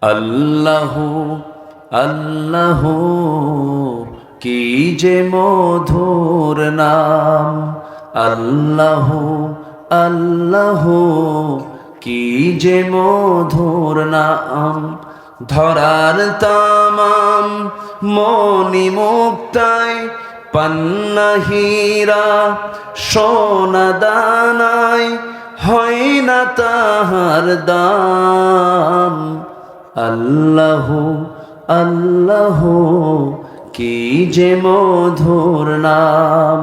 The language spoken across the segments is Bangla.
আল্লাহু আল্লাহু কি যে মধুর নাম, আল্লাহু আল্লাহু কি যে মধুর নাম। ধরার তামাম মনি মুক্তায় পান্না হীরা সোনা দানায় হয় না তাহার দাম। আল্লাহু আল্লাহু কি যে মধুর নাম।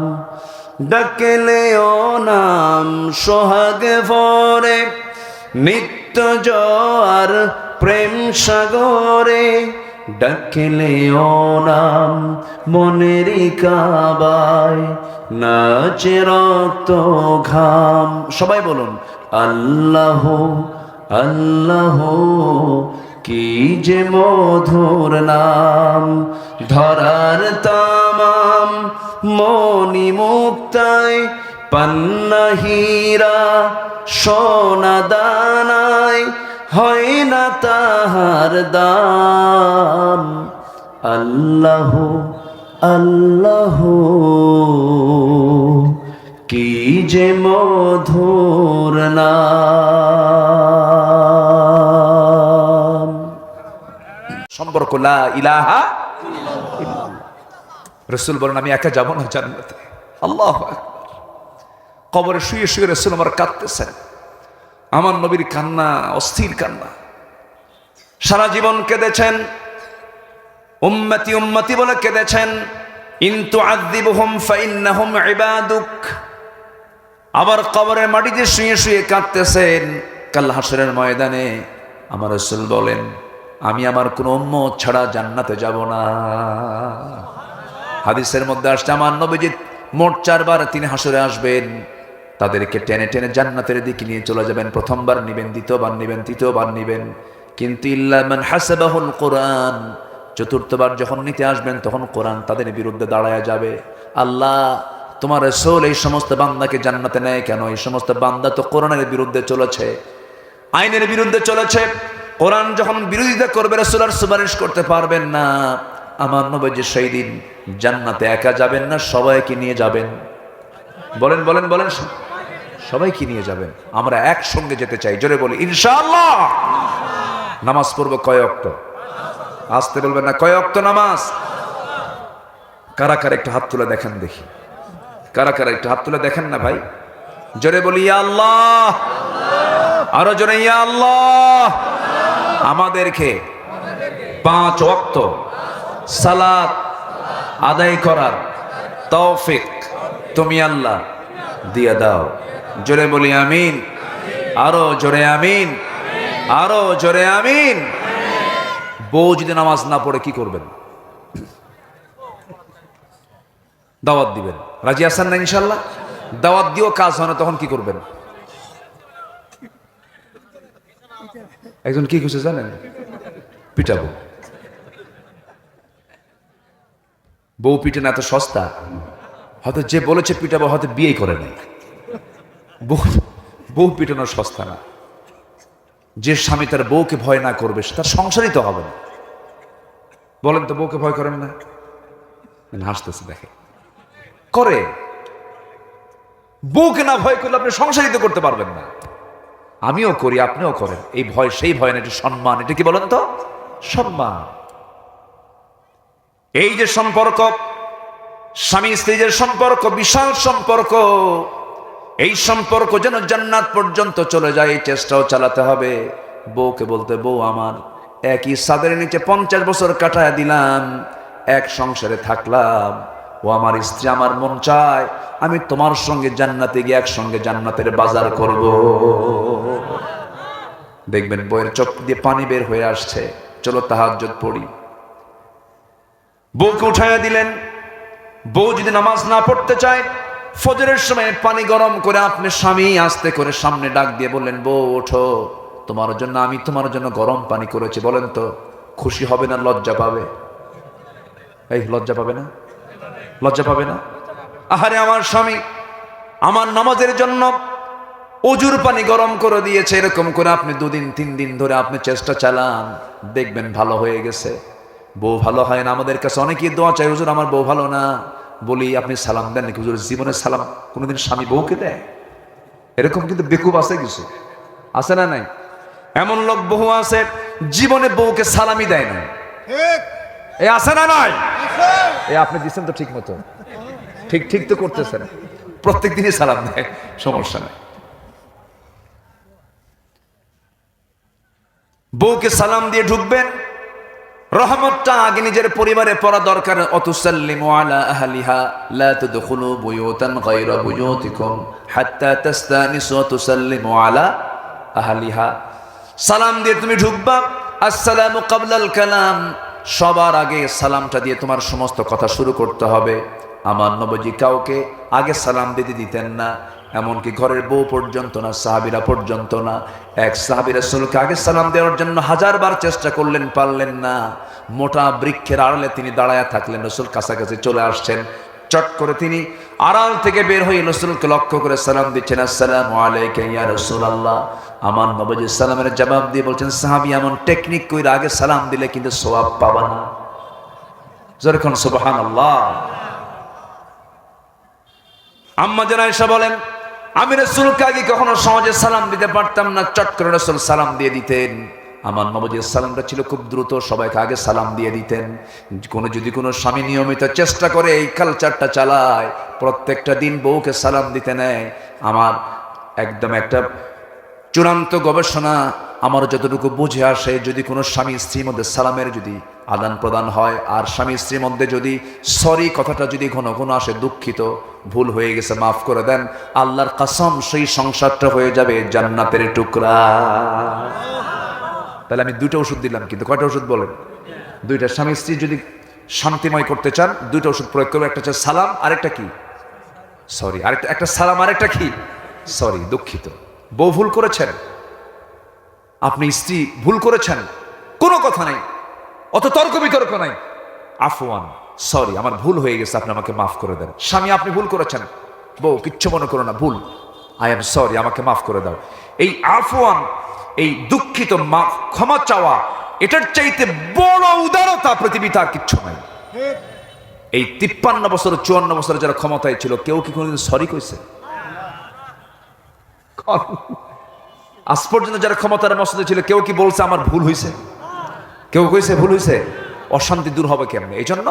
ডাকলে ও নাম সোহাগ ভরে নিত্য জোয়ার প্রেম সাগরে। ডাকলে ও নাম মনেরই কাবায় নাচে রক্ত ঘাম। সবাই বলুন আল্লাহু আল্লাহু কি যে মধুর নাম। ধরার তামাম মনি মুক্তায় পান্না হীরা সোনা দানায় হয় না তাহার দাম। আল্লাহু আল্লাহু কি যে মধুর নাম। সম্পর্ক লা ইলাহা ইল্লাল্লাহ। রাসূল বলেন আমি একা যাব না জান্নাতে। আল্লাহু আকবার। কবরে শুয়ে শুয়ে রাসূল আমার কাঁদতেছেন। আমার নবীর কান্না অস্থির কান্না। সারা জীবন কেঁদেছেন, উম্মতি উম্মতি বলে কেঁদেছেন। ইন তুআযিবহুম ফাইন্নাহুম ইবাদুক। আবার কবরের মাটিতে শুয়ে শুয়ে কাঁদতেছেন। কাল হাসরের ময়দানে আমার রাসূল বলেন আমি আমার কোন উম্মত ছাড়া জান্নাতে যাব না। হাদিসের মধ্যে আসছে আমার নবীজি মোট 4 বার তিনি হাসরে আসবেন। তাদেরকে টেনে টেনে জান্নাতের দিকে নিয়ে চলে যাবেন। প্রথমবার নিবেন, দ্বিতীয়বার নিবেন, তৃতীয়বার নিবেন, কিন্তু ইল্লা মান হাসাবাহুল কোরআন। চতুর্থবার যখন নিতে আসবেন তখন কোরআন তাদের বিরুদ্ধে দাঁড়ায় যাবে। আল্লাহ তোমার রাসূল এই সমস্ত বান্দাকে জান্নাতে নেয় কেন? এই সমস্ত বান্দা তো কোরআনের বিরুদ্ধে চলেছে, আইনের বিরুদ্ধে চলেছে। কোরআন যখন বিরোধিতা করবে রাসূল আর সুপারিশ করতে পারবেন না। আমার নবী সেই দিন জান্নাতে একা যাবেন না, সবাইকে নিয়ে যাবেন। বলেন বলেন বলেন, সবাইকে নিয়ে যাবেন। আমরা একসঙ্গে যেতে চাই, জোরে বলি ইনশাআল্লাহ। নামাজ পড়বো কয় ওয়াক্ত? আসতে বলবেন না, কয় ওয়াক্ত নামাজ? কারা কারা একটু হাত তুলে দেখেন দেখি, কারা কারা একটু হাত তুলে দেখেন না ভাই। জোরে বলি ইয়া আল্লাহ, আরো জোরে ইয়া আল্লাহ। আমাদেরকে 5 ওয়াক্ত সালাত আদায় করার তৌফিক তুমি আল্লাহ দিয়ে দাও। জোরে বলি আমিন, আরো জোরে আমিন, আরো জোরে আমিন। বউ যদি নামাজ না পড়ে কি করবেন? দাওয়াত দিবেন। রাজি আছেন না ইনশাআল্লাহ? দাওয়াত দিও কাজ হয় না তখন কি করবেন? একজন কি খুঁজে জানেন? পিটাবো। বউ পিটে না এত সস্তা। হয়তো যে বলেছে পিটাবো হয়তো বিয়েই করে নাই। বউ পিটানো সস্তা না। যে স্বামী তার বউকে ভয় না করবে তার সংসারই তো হবে না। বলেন তো, বউকে ভয় করেন না? হাসতেছে দেখে, করে। বউকে না ভয় করলে আপনি সংসারই তো করতে পারবেন না। আমিও করি, আপনিও করেন। এই ভয় সেই ভয় না, এটা সম্মান। এটা কি বলেন তো? সম্মান। এই যে সম্পর্ক, স্বামী স্ত্রীর সম্পর্ক বিশাল সম্পর্ক। এই সম্পর্ক যেন জান্নাত পর্যন্ত চলে যায় এই চেষ্টাও চালাতে হবে। বউকে বলতে, বউ আমার একই ছাদের নিচে 50 বছর কাটায় দিলাম, এক সংসারে থাকলাম। ও আমার স্ত্রী, আমার মন চায় আমি তোমার সঙ্গে জান্নাতে গিয়ে একসঙ্গে জান্নাতের বাজার করব। দেখবেন বউয়ের চোখ দিয়ে পানি বের হয়ে আসছে। চলো তাহাজ্জুদ পড়ি। বউকে উঠাইয়া দিলেন। বউ যদি নামাজ না পড়তে চায়, ফজরের সময় পানি গরম করে আপনি স্বামী আস্তে করে সামনে ডাক দিয়ে বললেন, বউ ওঠো, তোমার জন্য আমি তোমার জন্য গরম পানি করেছি। বলেন তো খুশি হবে না লজ্জা পাবে? এই লজ্জা পাবে না? লজ্জা পাবে না? আহারে আমার স্বামী আমার নামাজের জন্য অজুর পানি গরম করে দিয়েছে, এরকম করে আপনি 2 দিন 3 দিন ধরে আপনি চেষ্টা চালান, দেখবেন ভালো হয়ে গেছে। বউ ভালো হয় না, আমাদের কাছে অনেকেই দোয়া চাই, হুজুর আমার বউ ভালো না। বলি আপনি সালাম দেন নাকি? হুজুর জীবনে সালাম কোনোদিন স্বামী বউকে দেয়? এরকম কিন্তু বেকুব আছে, কিছু আছে না নাই? এমন লোক বহু আছে জীবনে বউকে সালামি দেয় না। এ আছে না নাই? এ আপনি দিচ্ছেন তো ঠিক মতো, ঠিক ঠিক তো করতেছেন, প্রত্যেক দিনই সালাম দেয়, সমস্যা নাই। বউকে সালাম দিয়ে ঢুকবেন, রহমতটা আগে নিজের পরিবারে পড়া দরকার। অতুসাল্লিমু আলা আহলিহা লা তাদখুলু বুয়ুতান গায়রা বুয়ুতিকুম হাত্তা তাস্তানিসু ওয়া তুসাল্লিমু আলা আহলিহা। সালাম দিয়ে তুমি ঢুকবা, আসসালামু ক্বাবলাল কালাম, সবার আগে সালামটা দিয়ে তোমার সমস্ত কথা শুরু করতে হবে। আমার নবীজি কাউকে আগে সালাম দিতে দিতেন না, এমনকি ঘরের বউ পর্যন্ত না, সাহাবীরা পর্যন্ত না। এক সাহাবী রাসূলকে আগে সালাম দেওয়ার জন্য 1000 বার চেষ্টা করলেন, পারলেন না। মোটা বৃক্ষের আড়ালে তিনি দাঁড়ায়া থাকলেন, রাসূল কাছাকাছি চলে আসছেন, চট করে তিনি আড়াল থেকে বের হয়ে রাসূলকে লক্ষ্য করে সালাম দিচ্ছেন, আসসালামু আলাইকা ইয়া রাসূলুল্লাহ। আমার নবীজি সালামের জবাব দিয়ে বলছেন, সাহাবী এমন টেকনিক কইরা আগে সালাম দিলে কিন্তু সওয়াব পাবা না। জোরে কোন সুবহানাল্লাহ। আম্মা জান আয়েশা বলেন, আমি রাসূলকে আগে কখনো সহজে সালাম দিতে পারতাম না, চট করে রাসূল সালাম দিয়ে দিতেন। আমার নবীজির সালামটা ছিল খুব দ্রুত, সবাইকে আগে সালাম দিয়ে দিতেন। যদি কোনো স্বামী নিয়মিত চেষ্টা করে এই কালচারটা চালায়, প্রত্যেকটা দিন বউকে সালাম দিতে নেয়, আমার একদম একটা চূড়ান্ত গবেষণা আমার যতটুকু বুঝে আসে, যদি কোনো স্বামী স্ত্রীর মধ্যে সালামের যদি আদান প্রদান হয়, আর স্বামী স্ত্রীর মধ্যে যদি সরি কথাটা যদি ঘন ঘন আসে, দুঃখিত, ভুল হয়ে গেছে, মাফ করে দেন, আল্লাহর কসম সেই সংসারটা হয়ে যাবে জান্নাতের টুকরা। তাহলে আমি 2টা ওষুধ দিলাম, কিন্তু কয়টা ওষুধ বলেন? 2টা। স্বামী স্ত্রী যদি শান্তিময় করতে চান 2টা ওষুধ প্রয়োগ করবে, একটা হচ্ছে সালাম, আরেকটা কি? সরি। আরেকটা, একটা সালাম, আরেকটা কি? সরি, দুঃখিত। বউ ভুল করেছেন, আপনি স্ত্রী ভুল করেছেন, কোনো কথা নাই, অত তর্ক বিতর্ক নাই, আফওয়ান, সরি আমার ভুল হয়ে গেছে, আপনি আমাকে মাফ করে দেন। স্বামী আপনি ভুল করেছেন, বউ কিচ্ছু মনে করো না, ভুল, আই এম সরি, আমাকে মাফ করে দাও। এই আফওয়ান, এই দুঃখিত, মাফ, ক্ষমা চাওয়া, এটার চাইতে বড় উদারতা পৃথিবীতে আর কিচ্ছু নাই। এই 53 বছর 54 বছর যারা ক্ষমতায় ছিল, কেউ কি কোনোদিন সরি কইছে? আজ পর্যন্ত যারা ক্ষমতার মসজিদে ছিল, কেউ কি বলছে আমার ভুল হয়েছে? কেউ কইছে ভুল হয়েছে? অশান্তি দূর হবে কেমনে? এই জন্য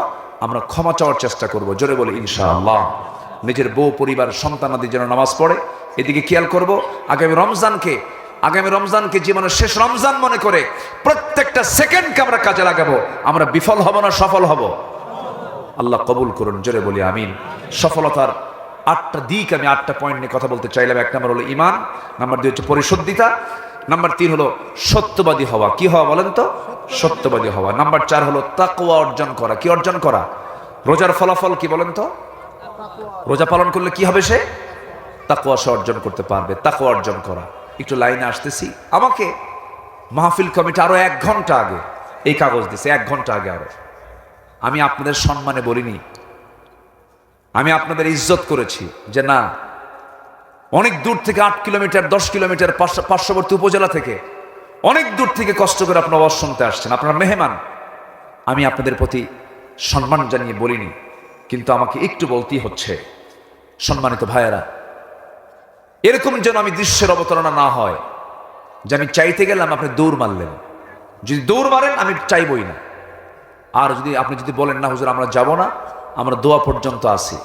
আমরা ক্ষমা চাওয়ার চেষ্টা করব, জোরে বলি ইনশাআল্লাহ। নিজের বউ, পরিবার, সন্তানাদি যেন নামাজ পড়ে, এদিকে খেয়াল করব। আগামী রমজানকে জীবনের শেষ রমজান মনে করে প্রত্যেকটা সেকেন্ডকে আমরা কাজে লাগাবো। আমরা বিফল হব না সফল হব? আল্লাহ কবুল করুন, জোরে বলি আমিন। সফলতার 8টা দিক, আমি 8টা পয়েন্ট নিয়ে কথা বলতে চাইলাম। 1 নম্বর হলো ঈমান, নাম্বার 2 হচ্ছে পরিশুদ্ধিতা, নাম্বার 3 হলো সত্যবাদী হওয়া। কি হওয়া বলেন তো? সত্যবাদী হওয়া। নাম্বার 4 হলো তাকওয়া অর্জন করা। কি অর্জন করা? রোজার ফলাফল কি বলেন তো? রোজা পালন করলে কি হবে? সে তাকওয়া সে অর্জন করতে পারবে। তাকওয়া অর্জন করা। একটু লাইনে আসতেছি। আমাকে মাহফিল কমিটি আরো 1 ঘন্টা আগে এই কাগজ দিছে, 1 ঘন্টা আগে। আরো আমি আপনাদের সম্মানে বলিনি, আমি আপনাদের ইজ্জত করেছি যে না, অনেক দূর থেকে 8 কিলোমিটার 10 কিলোমিটার পার্শ্ববর্তী উপজেলা থেকে অনেক দূর থেকে কষ্ট করে আপনারা আওয়াজ শুনতে আসছেন, আপনারা মেহমান। আমি আপনাদের প্রতি সম্মান জানিয়ে বলিনি, কিন্তু আমাকে একটু বলতেই হচ্ছে। সম্মানিত ভাইয়েরা, এরকম যেন আমি দৃশ্যের অবতারণা না হয় যে আমি চাইতে গেলাম আপনি দৌড় মারলেন। যদি দৌড় মারেন আমি চাইবই না। আর আপনি যদি বলেন না হুজুর আমরা যাব না, আমরা দোয়া পর্যন্ত আসি,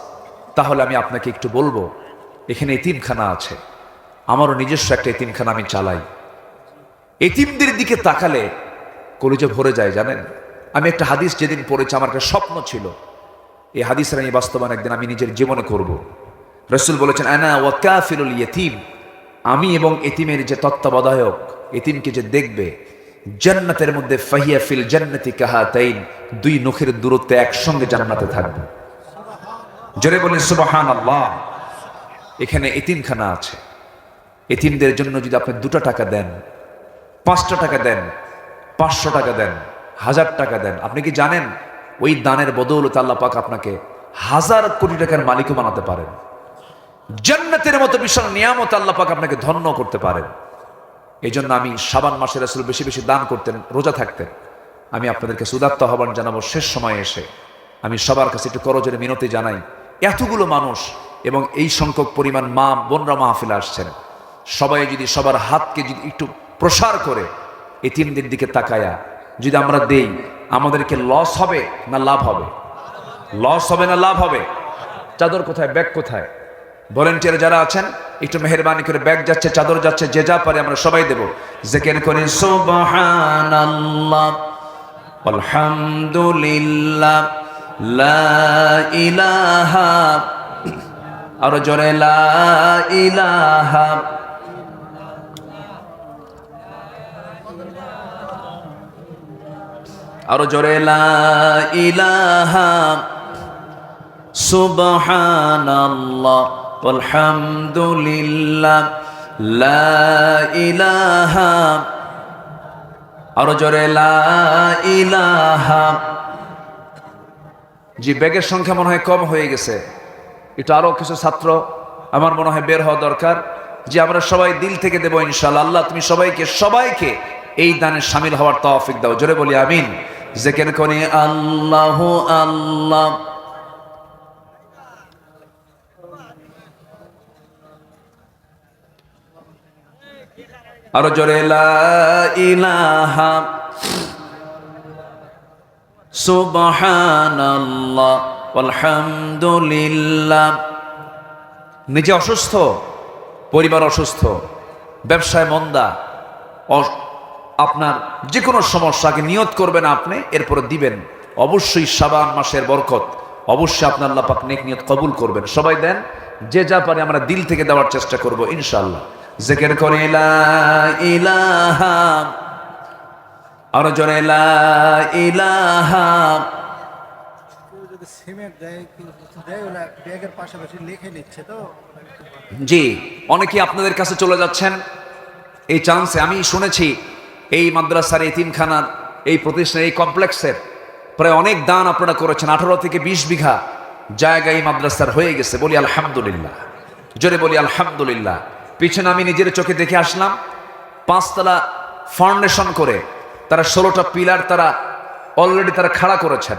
তাহলে আমি আপনাকে একটু বলবো, এখানে এতিমখানা আছে, আমারও নিজস্ব একটা এতিমখানা আমি চালাই। এতিমদের দিকে তাকালে কলিজা ভরে যায় জানেন। আমি একটা হাদিস যেদিন পড়েছি, আমার একটা স্বপ্ন ছিল, এই হাদিসের আমি বাস্তবায়ন একদিন আমি নিজের জীবনে করব। রাসূল বলেছেন, আনা ওয়া কাফিলুল ইয়াতীম, আমি এবং এতিমের যে তত্ত্বাবধায়ক, এতিমকে যে দেখবে, জান্নাতের মধ্যে ফাহিয়া ফিল জান্নাতি কাহাতাইন, 2 নখের দূরত্বে একসঙ্গে জান্নাতে থাকবে। জোরে বলেন সুবহানাল্লাহ। এখানে এতিমখানা আছে। এতিমদের জন্য যদি আপনি 2টা টাকা দেন, 5টা টাকা দেন, 500 টাকা দেন, 1000 টাকা দেন, আপনি কি জানেন ওই দানের বদৌলতে আল্লাহ পাক আপনাকে 1000 কোটি টাকার মালিকও বানাতে পারেন। জান্নাতের মতো বিশাল নিয়ামত আল্লাহ পাক আপনাকে ধন্য করতে পারেন। এই জন্য আমি শাবান মাসে রাসূল বেশি বেশি দান করতেন, রোজা থাকতেন। আমি আপনাদেরকে সুদাত্ত আহ্বান জানাবো, শেষ সময়ে এসে আমি সবার কাছে একটু করজোরে মিনতি জানাই, এতগুলো মানুষ এবং এই সংখ্যক পরিমাণ মা বোনরা মাহফিলে আসছেন, সবাই যদি সবার হাতকে যদি একটু প্রসার করে এতিমদের দিকে তাকায়া যদি আমরা দেই, আমাদেরকে লস হবে না লাভ হবে? লস হবে না লাভ হবে? চাদর কোথায়, ব্যাগ কোথায়? ভলেন্টিয়ার যারা আছেন একটু মেহেরবানি করে, ব্যাগ যাচ্ছে, চাদর যাচ্ছে, যে যা পারে আমরা সবাই দেব। জিকির করি সুবহানাল্লাহ আলহামদুলিল্লাহ লা ইলাহা, আর জোরে লা ইলাহা, আর জোরে লা ইলাহা, সুবহানাল্লাহ আলহামদুলিল্লাহ লা ইলাহা, আর জোরে লা ইলাহা। জি, ব্যাগের সংখ্যা মনে হয় কম হয়ে গেছে, এটা আরো কিছু ছাত্র আমার মনে হয় বের হওয়া দরকার। যে আমরা সবাই দিল থেকে দেবো ইনশাআল্লাহ। আল্লাহ তুমি সবাইকে এই দানে শামিল হওয়ার তৌফিক দাও, জোরে বলি আমিন। জিকির করি আল্লাহু আল্লাহ, আর জোরে লা ইলাহা, সুবহানাল্লাহ আলহামদুলিল্লাহ। নিজে অসুস্থ, পরিবার অসুস্থ, ব্যবসায় মন্দা, আপনার যে কোনো সমস্যাকে নিয়ত করবেন আপনি, এরপরে দিবেন। অবশ্যই শাবান মাসের বরকত, অবশ্যই আপনার আল্লাহ পাক নেক নিয়ত কবুল করবেন। সবাই দেন, যে যা পারে আমরা দিল থেকে দেওয়ার চেষ্টা করব ইনশাআল্লাহ। জিকির করি লা ইলাহা, আর জোরে লা ইলাহা। জি, অনেকে আপনাদের কাছে চলে যাচ্ছেন এই চান্সে। আমি শুনেছি এই মাদ্রাসার এতিমখানার এই প্রতিষ্ঠানের এই কমপ্লেক্সের প্রায় অনেক দান আপনারা করেছেন। 18 থেকে 20 বিঘা জায়গা এই মাদ্রাসার হয়ে গেছে। বলি আলহামদুলিল্লাহ, জোরে বলি আলহামদুলিল্লাহ। পিছনে আমি নিজের চোখে দেখে আসলাম, 5 তলা ফাউন্ডেশন করে তারা 16টা পিলার তারা অলরেডি তারা খাড়া করেছেন।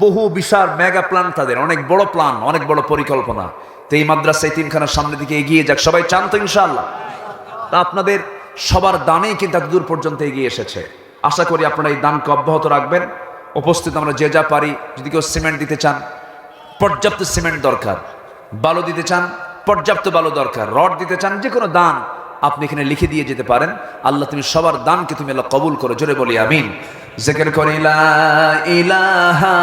বহু বিশাল মেগা প্ল্যান, তাদের অনেক বড় প্ল্যান, অনেক বড় পরিকল্পনা। তো এই মাদ্রাসা এতিমখানার সামনের দিকে এগিয়ে যাক, সবাই চান তো ইনশাআল্লাহ? তা আপনাদের সবার দানেই কিন্তু এত দূর পর্যন্ত এগিয়ে এসেছে। আশা করি আপনারা এই দানকে অব্যাহত রাখবেন। উপস্থিত আমরা যে যা পারি, যদি কেউ সিমেন্ট দিতে চান, পর্যাপ্ত সিমেন্ট দরকার, বালু দিতে চান, পর্যাপ্ত বালু দরকার, রড দিতে চান, যে কোনো দান আপনি এখানে লিখে দিয়ে যেতে পারেন। আল্লাহ তুমি সবার দানকে তুমি আল্লাহ কবুল করো, জোরে বলি আমিন। জিকির করি লা ইলাহা,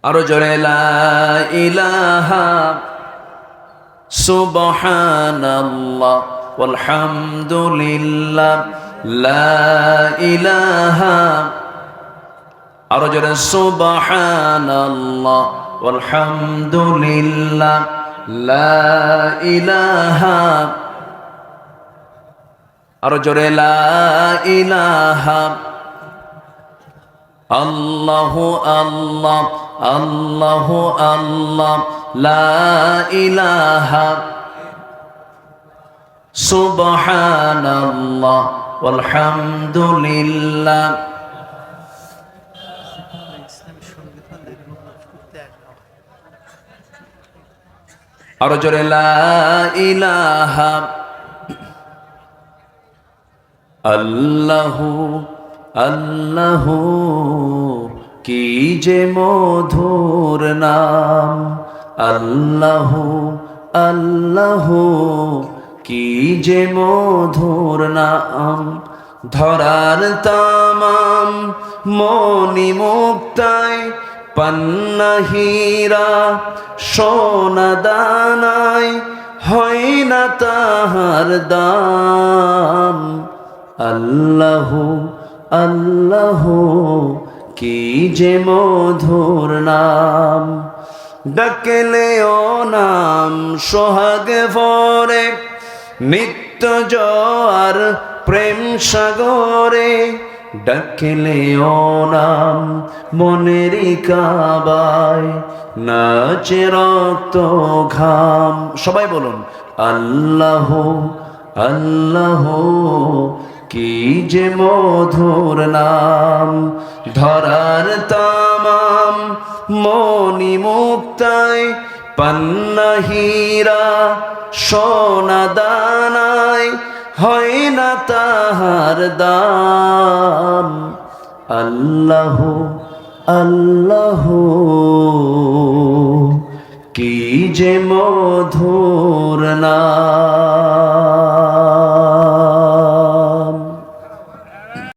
আরো জোরে লা ইলাহা, সুবহানাল্লাহ আলহামদুলিল্লাহ লা ইলাহা, আরো জোরে সুবহানাল্লাহ আলহামদুলিল্লাহ লা ইলাহা, আরো জোরে লা ইলাহা। আল্লাহু আল্লাহ আল্লাহু আল্লাহ লা ইলাহা, সুবহানাল্লাহ আলহামদুলিল্লাহ। আর জোরে লা ইলাহা, আল্লাহু আল্লাহু কি যে মধুর নাম, আল্লাহু আল্লাহু কি যে মধুর নাম। ধরার তামাম মনি মুক্তায় পান্না হীরা সোনা দানায় হয় না তাহার দাম। আল্লাহু আল্লাহু কি যে মধুর নাম। ডাকলে ও নাম সোহাগ ভরে নিত্য জোয়ার প্রেম সাগরে ডাকলে ও নাম মনেরই কাবায় নাচে রক্ত ঘাম। সবাই বলুন আল্লাহ আল্লাহ কি যে মধুর নাম। ধরার তামাম মনি মুক্তায় পান্না হীরা সোনা দানায় হয় না তাহার দাম। আল্লাহ আল্লাহ কি যে মধুর নাম।